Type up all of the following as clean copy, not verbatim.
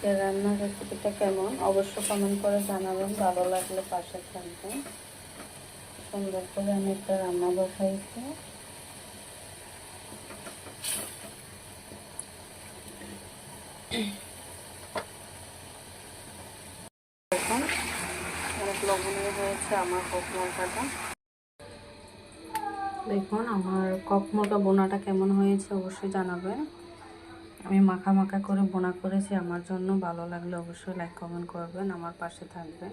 এই রান্নার রেসিপিটা কেমন অবশ্য কমেন্ট করে জানাবেন, ভালো লাগলে পাশে থাকবেন। সুন্দর করে আমি একটা রান্না বসাইছি। দেখুন অনেক লবণীয় হয়েছে আমার কক মুরগাটা। দেখুন আমার কক মুরগা বোনাটা কেমন হয়েছে অবশ্যই জানাবেন। আমি মাখা মাখা করে বোনা করেছি আমার জন্য, ভালো লাগলে অবশ্যই লাইক কমেন্ট করবেন, আমার পাশে থাকবেন।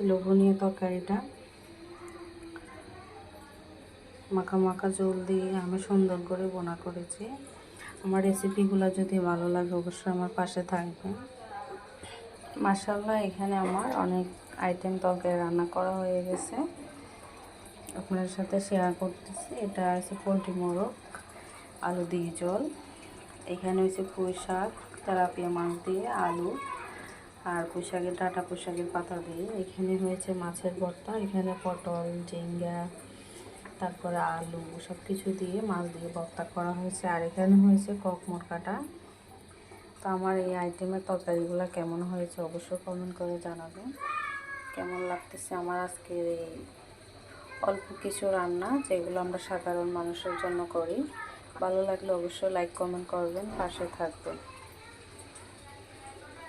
লোভনীয় তরকারিটা মাখা মাখা ঝোল দিয়ে আমি সুন্দর করে বোনা করেছি। আমার রেসিপিগুলো যদি ভালো লাগে অবশ্যই আমার পাশে থাকবেন। মাশাআল্লাহ এখানে আমার অনেক আইটেম তরকারি রান্না করা হয়ে গেছে, আপনার সাথে শেয়ার করতেছি। এটা আছে পোলট্রি মোরগ আলু দিয়ে ঝোল, এখানে হচ্ছে পুঁই শাক তেলাপিয়া মাছ দিয়ে আলু আর পুঁই শাকের ডাঁটা পুঁই শাকের পাতা দিয়ে। এখানে হয়েছে মাছের ভর্তা, এখানে পটল ঝিঙ্গা তারপরে আলু সব কিছু দিয়ে মাছ দিয়ে ভর্তা করা হয়েছে। আর এখানে হয়েছে কক মুরগাটা। তো আমার এই আইটেমের তরকারিগুলো কেমন হয়েছে অবশ্যই কমেন্ট করে জানাবেন। কেমন লাগতেছে আমার আজকের এই অল্প কিছু রান্না যেগুলো আমরা সাধারণ মানুষের জন্য করি। ভালো লাগলে অবশ্যই লাইক কমেন্ট করবেন, পাশে থাকবেন।